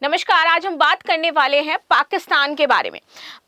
नमस्कार। आज हम बात करने वाले हैं पाकिस्तान के बारे में।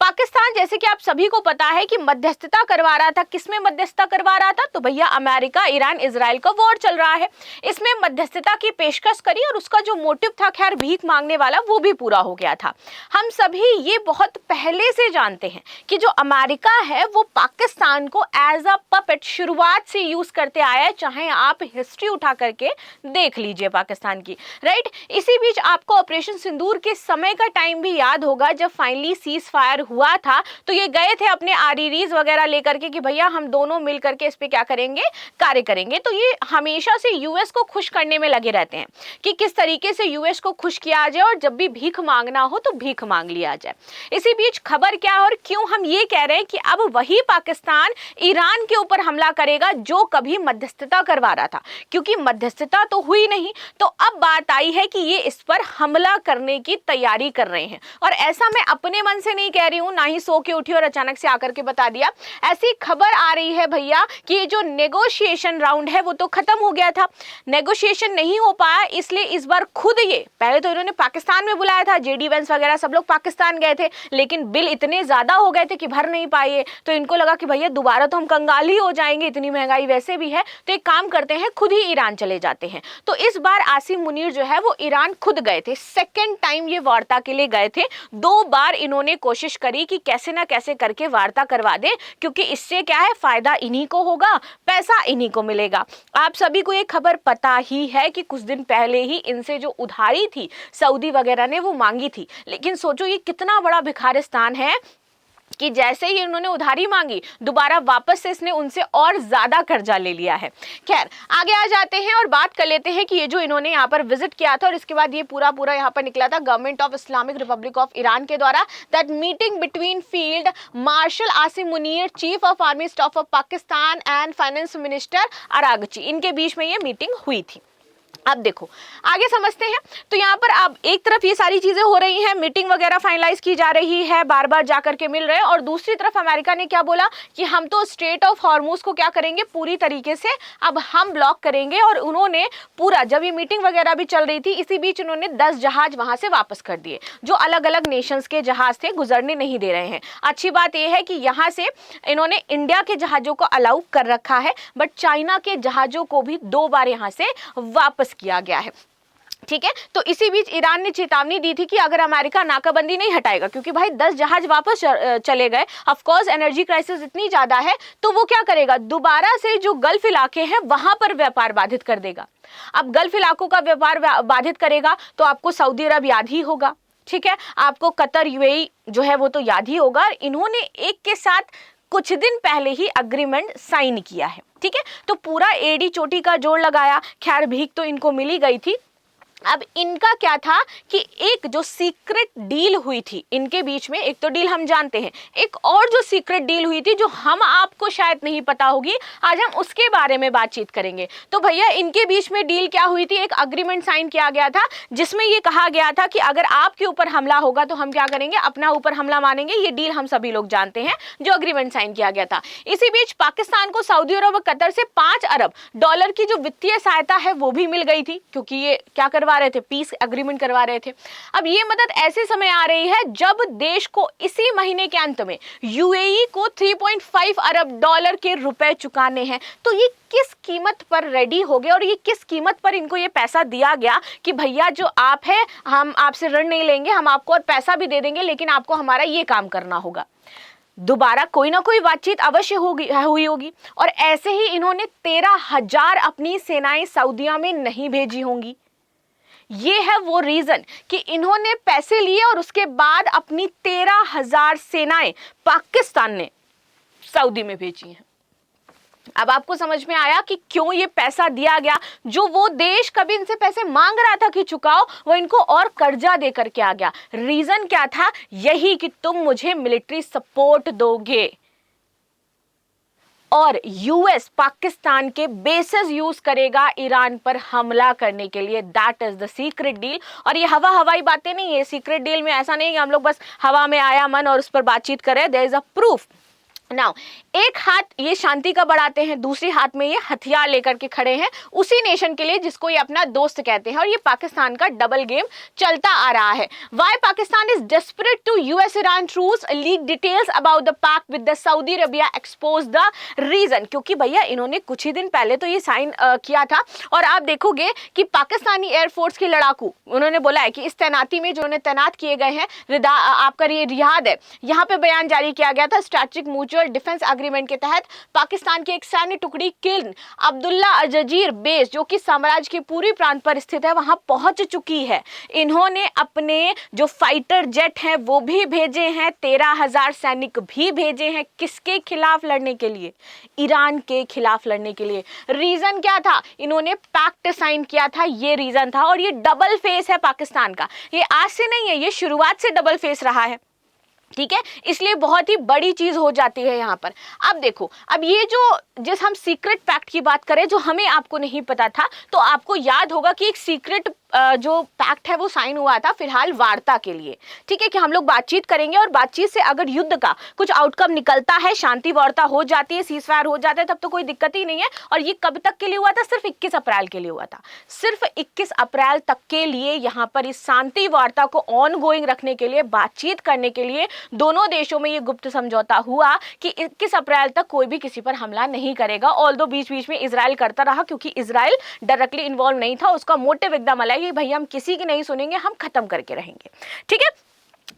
पाकिस्तान, जैसे कि आप सभी को पता है कि मध्यस्थता करवा रहा था। किसमें मध्यस्थता करवा रहा था? तो भैया अमेरिका, ईरान, इजराइल का वॉर चल रहा है। इसमें मध्यस्थता की पेशकश करी और उसका जो मोटिव था, खैर भीख मांगने वाला, वो भी पूरा हो गया था। हम सभी ये बहुत पहले से जानते हैं कि जो अमेरिका है वो पाकिस्तान को एज अ पपेट शुरुआत से यूज करते आया है। चाहे आप हिस्ट्री उठा करके देख लीजिए पाकिस्तान की, राइट। इसी बीच आपको ऑपरेशन सिंदूर के समय का टाइम भी याद होगा, जब फाइनली सीज फायर हुआ था तो ये गए थे अपने आरईरीज वगैरह लेकर के कि भैया हम दोनों मिल करके इस पे क्या करेंगे, कार्य करेंगे। तो ये हमेशा से यूएस को खुश करने में लगे रहते हैं कि किस तरीके से यूएस को खुश किया जाए और जब भी भीख मांगना हो तो भीख मांग लिया जाए। इसी बीच खबर क्या और क्यों हम ये कह रहे हैं कि अब वही पाकिस्तान ईरान के ऊपर हमला करेगा जो कभी मध्यस्थता करवा रहा था, क्योंकि मध्यस्थता तो हुई नहीं। तो अब बात आई है कि ये इस पर हमला करने की तैयारी कर रहे हैं। और ऐसा मैं अपने मन से नहीं कह रही हूं, ना ही सो के उठी और अचानक से आकर के बता दिया। ऐसी खबर आ रही है भैया कि ये जो नेगोशिएशन राउंड है वो तो खत्म हो गया था, नेगोशिएशन नहीं हो पाया, इसलिए इस बार खुद ये, पहले तो इन्होंने पाकिस्तान में बुलाया था, जेडी वेंस वगैरह सब लोग पाकिस्तान गए थे, लेकिन बिल इतने ज्यादा हो गए थे कि भर नहीं पाए। तो इनको लगा कि भैया दोबारा तो हम कंगाल ही हो जाएंगे, इतनी महंगाई वैसे भी है, तो एक काम करते हैं खुद ही ईरान चले जाते हैं। तो इस बार आसिम मुनीर जो है वो ईरान खुद गए थे। सेकेंड टाइम ये वार्ता के लिए गए थे। 2 बार इन्होंने कोशिश करी कि कैसे ना कैसे करके वार्ता करवा दे, क्योंकि इससे क्या है, फायदा इन्हीं को होगा, पैसा इन्हीं को मिलेगा। आप सभी को ये खबर पता ही है कि कुछ दिन पहले ही इनसे जो उधारी थी सऊदी वगैरह ने वो मांगी थी। लेकिन सोचो ये कितना बड़ा भिखारिस्तान है कि जैसे ही उन्होंने उधारी मांगी दोबारा वापस से इसने उनसे और ज्यादा कर्जा ले लिया है। खैर आगे आ जाते हैं और बात कर लेते हैं कि ये जो इन्होंने यहाँ पर विजिट किया था और इसके बाद ये पूरा यहाँ पर निकला था government of Islamic Republic of Iran के द्वारा, that meeting between field marshal Asim Munir, chief of army staff of Pakistan and finance minister Araghchi, इनके बीच में ये मीटिंग हुई थी। अब देखो आगे समझते हैं। तो यहाँ पर अब एक तरफ ये सारी चीजें हो रही हैं, मीटिंग वगैरह फाइनलाइज की जा रही है, बार बार जाकर के मिल रहे हैं, और दूसरी तरफ अमेरिका ने क्या बोला कि हम तो स्ट्रेट ऑफ हॉर्मुज को क्या करेंगे, पूरी तरीके से अब हम ब्लॉक करेंगे। और उन्होंने पूरा, जब ये मीटिंग वगैरह भी चल रही थी, इसी बीच उन्होंने 10 जहाज वहां से वापस कर दिए, जो अलग अलग नेशंस के जहाज थे, गुजरने नहीं दे रहे हैं। अच्छी बात यह है कि यहाँ से इन्होंने इंडिया के जहाजों को अलाउ कर रखा है, बट चाइना के जहाजों को भी 2 बार यहाँ से वापस किया गया है। ठीक है, तो इसी बीच ईरान ने चेतावनी दी थी कि अगर अमेरिका नाकाबंदी नहीं हटाएगा, क्योंकि भाई 10 जहाज वापस चले गए, ऑफ कोर्स एनर्जी क्राइसिस इतनी ज्यादा है, तो वो क्या करेगा, दोबारा से जो गल्फ इलाके हैं वहां पर व्यापार बाधित कर देगा। अब गल्फ इलाकों का व्यापार बाधित करेगा तो आपको सऊदी अरब याद ही होगा, ठीक है, आपको कतर, यूएई जो है वो तो याद ही होगा। इन्होंने एक के साथ कुछ दिन पहले ही अग्रीमेंट साइन किया है, ठीक है। तो पूरा एड़ी चोटी का जोड़ लगाया। खैर भीख तो इनको मिली गई थी। अब इनका क्या था कि एक जो सीक्रेट डील हुई थी इनके बीच में, एक तो डील हम जानते हैं, एक और जो सीक्रेट डील हुई थी जो हम आपको शायद नहीं पता होगी, आज हम उसके बारे में बातचीत करेंगे। तो भैया इनके बीच में डील क्या हुई थी, एक अग्रीमेंट साइन किया गया था जिसमें ये कहा गया था कि अगर आपके ऊपर हमला होगा तो हम क्या करेंगे, अपना ऊपर हमला मानेंगे। ये डील हम सभी लोग जानते हैं, जो अग्रीमेंट साइन किया गया था। इसी बीच पाकिस्तान को सऊदी अरब और कतर से $5 अरब की जो वित्तीय सहायता है वो भी मिल गई थी, क्योंकि ये क्या करवा रहे थे, पीस एग्रीमेंट करवा रहे थे। अब ये मदद ऐसे समय आ रही है जब देश को इसी महीने के अंत में यूएई को $3.5 अरब के रुपए चुकाने हैं। तो ये किस कीमत पर रेडी हो गए और ये किस कीमत पर इनको ये पैसा दिया गया कि भैया जो आप है, हम आपसे ऋण नहीं लेंगे, हम आपको और पैसा भी दे देंगे, लेकिन आपको हमारा ये काम करना होगा। दोबारा कोई ना कोई बातचीत अवश्य हुई होगी। और ऐसे ही इन्होंने 13,000 अपनी सेनाएं सऊदीया में नहीं भेजी होंगी। ये है वो रीजन कि इन्होंने पैसे लिए और उसके बाद अपनी 13,000 सेनाएं पाकिस्तान ने सऊदी में भेजी हैं। अब आपको समझ में आया कि क्यों ये पैसा दिया गया। जो वो देश कभी इनसे पैसे मांग रहा था कि चुकाओ, वो इनको और कर्जा दे करके आ गया। रीजन क्या था, यही कि तुम मुझे मिलिट्री सपोर्ट दोगे और यूएस पाकिस्तान के बेसेस यूज करेगा ईरान पर हमला करने के लिए। That is the secret deal. और ये हवाई बातें नहीं है, सीक्रेट डील में ऐसा नहीं कि हम लोग बस हवा में आया मन और उस पर बातचीत करें। There is a proof. Now एक हाथ ये शांति का बढ़ाते हैं, दूसरी हाथ में ये हथियार लेकर के खड़े हैं उसी नेशन के लिए जिसको ये अपना दोस्त कहते हैं, और ये पाकिस्तान का डबल गेम चलता आ रहा है। Why Pakistan is desperate to US Iran truce, leak details about the pact with the Saudi Arabia expose the region. क्योंकि भैया इन्होंने कुछ ही दिन पहले तो ये साइन किया था, और आप देखोगे कि पाकिस्तानी एयरफोर्स के लड़ाकू उन्होंने बोला है कि इस तैनाती में जो उन्हें तैनात किए गए हैं, आपका ये रियाद है, यहाँ पे बयान जारी किया गया था स्ट्रैटेजिक म्यूचुअल डिफेंस एग्रीमेंट के तहत पाकिस्तान की एक सैन्य टुकड़ी किल्न अब्दुल्ला अजजीर बेस जो कि साम्राज्य के पूरी प्रांत पर स्थित है वहां पहुंच चुकी है। इन्होंने अपने जो फाइटर जेट हैं वो भी भेजे हैं, 13,000 सैनिक भी भेजे हैं। किसके खिलाफ लड़ने के लिए? ईरान के खिलाफ लड़ने के लिए। रीजन क्या था? इन्होंने पैक्ट साइन किया था, ये रीजन था। और ये डबल फेस है पाकिस्तान का, ये आज से नहीं है, ये शुरुआत से डबल फेस रहा है, ठीक है। इसलिए बहुत ही बड़ी चीज हो जाती है यहाँ पर। अब देखो, अब ये जिस हम सीक्रेट पैक्ट की बात करें जो हमें आपको नहीं पता था, तो आपको याद होगा कि एक सीक्रेट जो पैक्ट है वो साइन हुआ था फिलहाल वार्ता के लिए, ठीक है, कि हम लोग बातचीत करेंगे और बातचीत से अगर युद्ध का कुछ आउटकम निकलता है, शांति वार्ता हो जाती है, सीज फायर हो जाता है, तब तो कोई दिक्कत ही नहीं है। और ये कब तक के लिए हुआ था? सिर्फ 21 अप्रैल के लिए हुआ था, सिर्फ 21 अप्रैल तक के लिए। यहाँ पर इस शांति वार्ता को ऑन गोइंग रखने के लिए, बातचीत करने के लिए दोनों देशों में ये गुप्त समझौता हुआ कि 21 अप्रैल तक कोई भी किसी पर हमला नहीं करेगा। ऑल्दो बीच बीच में इजराइल करता रहा, क्योंकि इजराइल डायरेक्टली इन्वॉल्व नहीं था, उसका मोटिव एकदम अलग है, भैया हम किसी की नहीं सुनेंगे, हम खत्म करके रहेंगे, ठीक है।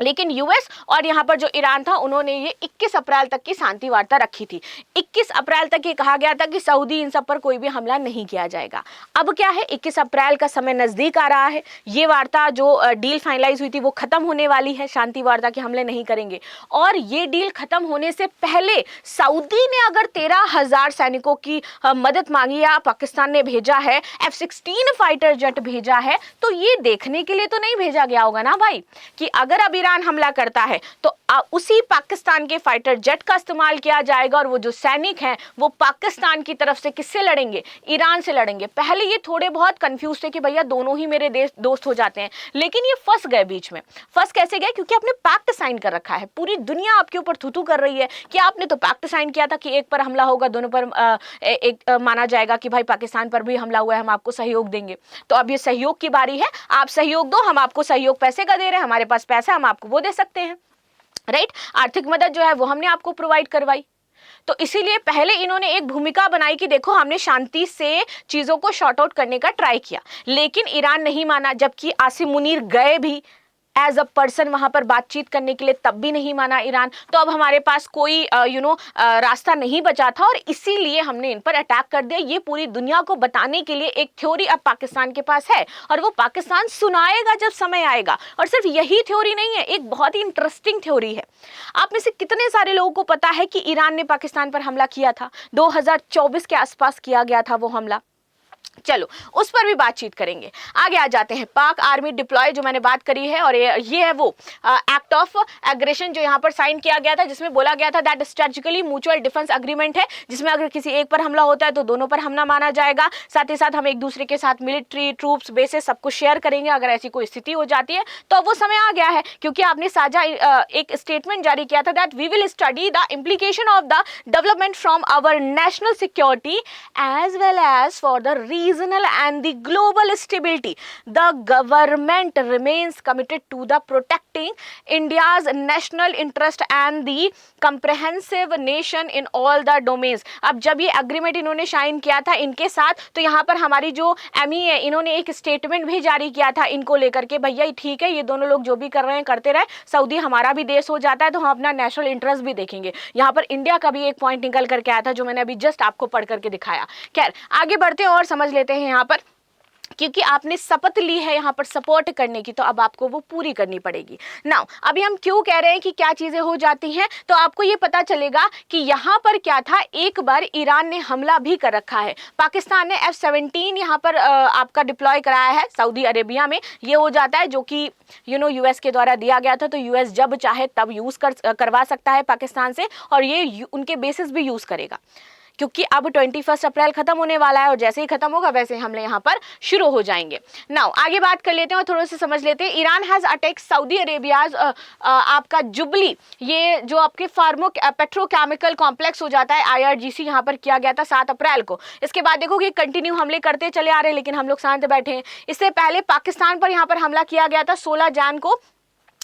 लेकिन यूएस और यहाँ पर जो ईरान था उन्होंने ये 21 अप्रैल तक की शांति वार्ता रखी थी। 21 अप्रैल तक ये कहा गया था कि सऊदी इन सब पर कोई भी हमला नहीं किया जाएगा। अब क्या है, 21 अप्रैल का समय नजदीक आ रहा है, ये वार्ता जो डील फाइनलाइज हुई थी वो खत्म होने वाली है, शांति वार्ता के हमले नहीं करेंगे। और ये डील खत्म होने से पहले सऊदी ने अगर 13,000 सैनिकों की मदद मांगी या पाकिस्तान ने भेजा है, F-16 फाइटर जेट भेजा है, तो ये देखने के लिए तो नहीं भेजा गया होगा ना भाई कि अगर अब ईरान हमला करता है तो उसी पाकिस्तान के फाइटर जेट का इस्तेमाल किया जाएगा, और वो जो सैनिक हैं वो पाकिस्तान की तरफ से किससे लड़ेंगे? ईरान से लड़ेंगे। पहले ये थोड़े बहुत कंफ्यूज थे कि भैया दोनों ही मेरे देश दोस्त हो जाते हैं, लेकिन ये फंस गए बीच में। फंस कैसे गए? क्योंकि आपने पैक्ट साइन कर रखा है, पूरी दुनिया आपके ऊपर थूथू कर रही है कि आपने तो पैक्ट साइन किया था कि एक पर हमला होगा, दोनों पर माना जाएगा कि भाई पाकिस्तान पर भी हमला हुआ है, हम आपको सहयोग देंगे। तो अब ये सहयोग की बारी है, आप सहयोग दो, हम आपको सहयोग पैसे का दे रहे हैं, हमारे पास पैसा, हम आपको वो दे सकते हैं, राइट। आर्थिक मदद जो है वो हमने आपको प्रोवाइड करवाई। तो इसीलिए पहले इन्होंने एक भूमिका बनाई कि देखो हमने शांति से चीजों को शॉर्ट आउट करने का ट्राई किया, लेकिन ईरान नहीं माना। जबकि आसिम मुनीर गए भी एज अ पर्सन वहां पर बातचीत करने के लिए, तब भी नहीं माना ईरान। तो अब हमारे पास कोई रास्ता नहीं बचा था, और इसीलिए हमने इन पर अटैक कर दिया। ये पूरी दुनिया को बताने के लिए एक थ्योरी अब पाकिस्तान के पास है, और वो पाकिस्तान सुनाएगा जब समय आएगा। और सिर्फ यही थ्योरी नहीं है, एक बहुत ही इंटरेस्टिंग थ्योरी है। आप में से कितने सारे लोगों को पता है कि ईरान ने पाकिस्तान पर हमला किया था? 2024 के आसपास किया गया था वो हमला। चलो उस पर भी बातचीत करेंगे। आगे आ जाते हैं, पाक आर्मी डिप्लॉय जो मैंने बात करी है, और ये है वो एक्ट ऑफ एग्रेशन जो यहाँ पर साइन किया गया था, जिसमें बोला गया था that strategically mutual defence agreement है, जिसमें अगर किसी एक पर हमला होता है तो दोनों पर हमला माना जाएगा। साथ ही साथ हम एक दूसरे के साथ मिलिट्री ट्रूप्स बेसिस सब कुछ शेयर करेंगे अगर ऐसी कोई स्थिति हो जाती है। तो अब वो समय आ गया है, क्योंकि आपने साझा एक स्टेटमेंट जारी किया था that we will study the implication of the development from our national security as well as for the regional and the global stability. The government remains committed to the protecting India's national interest and the comprehensive nation in all the domains. अब जब ये agreement इन्होंने sign किया था इनके साथ, तो यहाँ पर हमारी जो एमी है इन्होंने एक स्टेटमेंट भी जारी किया था इनको लेकर के, भैया ठीक है ये दोनों लोग जो भी कर रहे हैं करते रहे, सऊदी हमारा भी देश हो जाता है तो हम अपना नेशनल इंटरेस्ट भी देखेंगे। यहाँ पर इंडिया का भी एक पॉइंट निकल करके आया था जो मैंने अभी जस्ट आपको पढ़ करके दिखाया। खैर आगे बढ़ते हैं और समझ लेते हैं यहाँ पर, क्योंकि आपने शपथ ली है यहाँ पर सपोर्ट करने की, तो अब आपको वो पूरी करनी पड़ेगी। नाउ अभी हम क्यों कह रहे हैं कि क्या चीजें हो जाती हैं, तो आपको ये पता चलेगा कि यहाँ पर क्या था, एक बार ईरान ने हमला भी कर रखा है। पाकिस्तान ने F-17 यहाँ पर आपका डिप्लॉय कराया है सऊदी अरेबिया में। ये हो जाता है जो कि यूएस के द्वारा दिया गया था, तो यूएस जब चाहे तब यूज करवा सकता है पाकिस्तान से, और ये उनके बेसिस भी यूज करेगा। क्योंकि अब 21 अप्रैल खत्म होने वाला है और जैसे ही खत्म होगा वैसे हमले यहाँ पर शुरू हो जाएंगे। नाउ आगे बात कर लेते हैं और थोड़ा सा समझ लेते हैं। Iran has attack Saudi Arabia आपका जुबली, ये जो आपके पेट्रोकेमिकल कॉम्प्लेक्स हो जाता है IRGC, यहाँ पर किया गया था 7 अप्रैल को। इसके बाद देखो कि कंटिन्यू हमले करते चले आ रहे हैं लेकिन हम लोग शांत बैठे हैं। इससे पहले पाकिस्तान पर यहाँ पर हमला किया गया था 16 जैन को।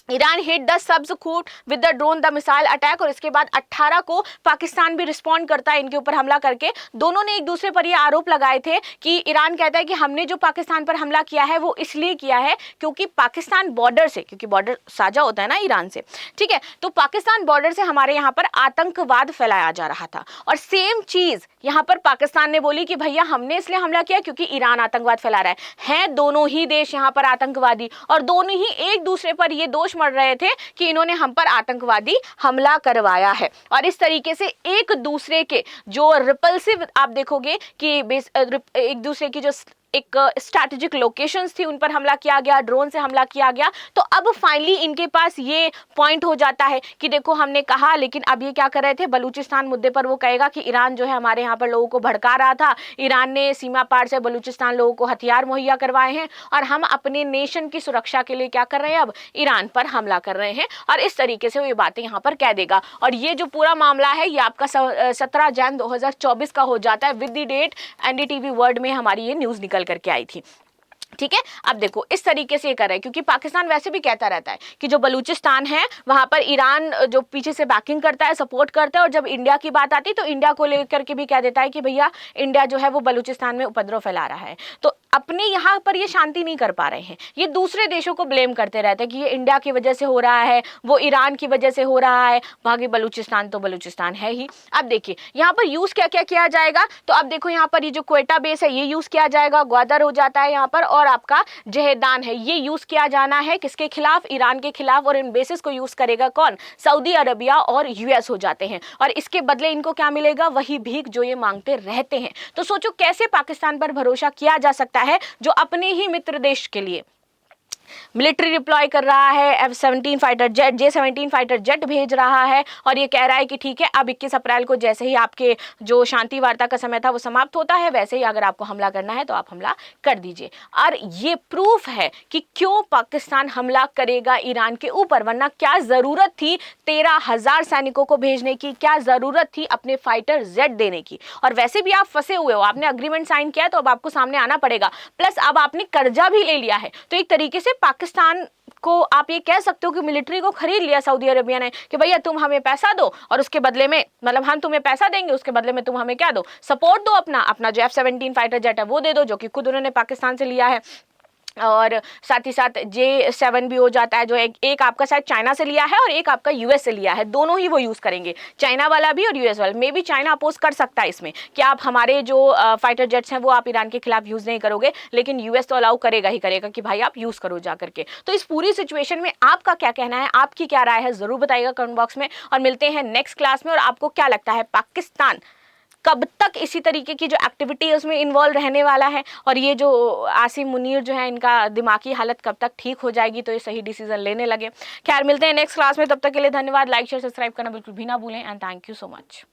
ईरान हिट द सब्सकूट with the drone the missile attack, और इसके बाद 18 को पाकिस्तान भी रिस्पॉन्ड करता है इनके ऊपर हमला करके। दोनों ने एक दूसरे पर ये आरोप लगाए थे कि ईरान कहता है कि हमने जो पाकिस्तान पर हमला किया है वो इसलिए किया है क्योंकि पाकिस्तान बॉर्डर से, क्योंकि बॉर्डर साझा होता है ना ईरान से, ठीक है, तो पाकिस्तान बॉर्डर से हमारे यहाँ पर आतंकवाद फैलाया जा रहा था। और सेम चीज यहाँ पर पाकिस्तान ने बोली कि भैया हमने इसलिए हमला किया क्योंकि ईरान आतंकवाद फैला रहा है दोनों ही देश यहाँ पर आतंकवादी, और दोनों ही एक दूसरे पर ये दोष मढ़ रहे थे कि इन्होंने हम पर आतंकवादी हमला करवाया है। और इस तरीके से एक दूसरे के जो रिपल्सिव आप देखोगे कि एक दूसरे की जो एक स्ट्रैटेजिक लोकेशंस थी उन पर हमला किया गया, ड्रोन से हमला किया गया। तो अब फाइनली इनके पास ये पॉइंट हो जाता है कि देखो हमने कहा, लेकिन अब ये क्या कर रहे थे, बलूचिस्तान मुद्दे पर वो कहेगा कि ईरान जो है हमारे यहाँ पर लोगों को भड़का रहा था, ईरान ने सीमा पार से बलूचिस्तान लोगों को हथियार मुहैया करवाए हैं और हम अपने नेशन की सुरक्षा के लिए क्या कर रहे हैं, अब ईरान पर हमला कर रहे हैं। और इस तरीके से वो ये बातें यहाँ पर कह देगा। और ये जो पूरा मामला है ये आपका 17 जनवरी 2024 का हो जाता है with the date NDTV world में हमारी ये न्यूज निकल करके आई थी, ठीक है। अब देखो इस तरीके से ये कर रहा है क्योंकि पाकिस्तान वैसे भी कहता रहता है कि जो बलूचिस्तान है वहां पर ईरान जो पीछे से बैकिंग करता है, सपोर्ट करता है, और जब इंडिया की बात आती है तो इंडिया को लेकर के भी कह देता है कि भैया इंडिया जो है वो बलूचिस्तान में उपद्रव फैला रहा है। तो अपने यहाँ पर ये शांति नहीं कर पा रहे हैं, ये दूसरे देशों को ब्लेम करते रहते हैं कि ये इंडिया की वजह से हो रहा है, वो ईरान की वजह से हो रहा है, बाकी बलूचिस्तान तो बलूचिस्तान है ही। अब देखिए यहाँ पर यूज क्या क्या किया जाएगा, तो अब देखो यहाँ पर ये जो क्वेटा बेस है ये यूज किया जाएगा, ग्वादर हो जाता है यहाँ पर, और आपका जहेदान है ये यूज किया जाना है किसके खिलाफ, ईरान के खिलाफ। और इन बेसिस को यूज करेगा कौन, सऊदी अरबिया और US हो जाते हैं, और इसके बदले इनको क्या मिलेगा, वही भीख जो ये मांगते रहते हैं। तो सोचो कैसे पाकिस्तान पर भरोसा किया जा सकता है जो अपने ही मित्र देश के लिए मिलिट्री डिप्लॉय कर रहा है, F-17 fighter jet, J-17 fighter jet भेज रहा है, और ये कह रहा है कि ठीक है अब 21 अप्रैल को जैसे ही आपके जो शांति वार्ता का समय था वो समाप्त होता है, वैसे ही अगर आपको हमला करना है तो आप हमला कर दीजिए। और ये प्रूफ है कि क्यों पाकिस्तान हमला करेगा ईरान के ऊपर, वरना क्या जरूरत थी 13,000 सैनिकों को भेजने की, क्या जरूरत थी अपने फाइटर जेट देने की। और वैसे भी आप फंसे हुए हो, आपने अग्रीमेंट साइन किया तो अब आपको सामने आना पड़ेगा, प्लस अब आपने कर्जा भी ले लिया है। तो एक तरीके से पाकिस्तान को आप ये कह सकते हो कि मिलिट्री को खरीद लिया सऊदी अरेबिया ने कि भैया तुम हमें पैसा दो और उसके बदले में, मतलब हम तुम्हें पैसा देंगे उसके बदले में तुम हमें क्या दो, सपोर्ट दो, अपना जो F-17 फाइटर जेट है वो दे दो, जो कि खुद उन्होंने पाकिस्तान से लिया है। और साथ ही साथ J-7 भी हो जाता है जो एक आपका शायद चाइना से लिया है और एक आपका US से लिया है, दोनों ही वो यूज करेंगे, चाइना वाला भी और US वाला। मे भी चाइना अपोज कर सकता है इसमें कि आप हमारे जो फाइटर जेट्स हैं वो आप ईरान के खिलाफ यूज नहीं करोगे, लेकिन US तो अलाउ करेगा ही करेगा कि भाई आप यूज करो जा करके। तो इस पूरी सिचुएशन में आपका क्या कहना है, आपकी क्या राय है, जरूर बताइएगा कमेंट बॉक्स में। और मिलते हैं नेक्स्ट क्लास में। और आपको क्या लगता है पाकिस्तान कब तक इसी तरीके की जो एक्टिविटी है उसमें इन्वॉल्व रहने वाला है, और ये जो आसिम मुनीर जो है इनका दिमागी हालत कब तक ठीक हो जाएगी तो ये सही डिसीजन लेने लगे। खैर मिलते हैं नेक्स्ट क्लास में, तब तक के लिए धन्यवाद। लाइक शेयर सब्सक्राइब करना बिल्कुल भी ना भूलें and thank you so much.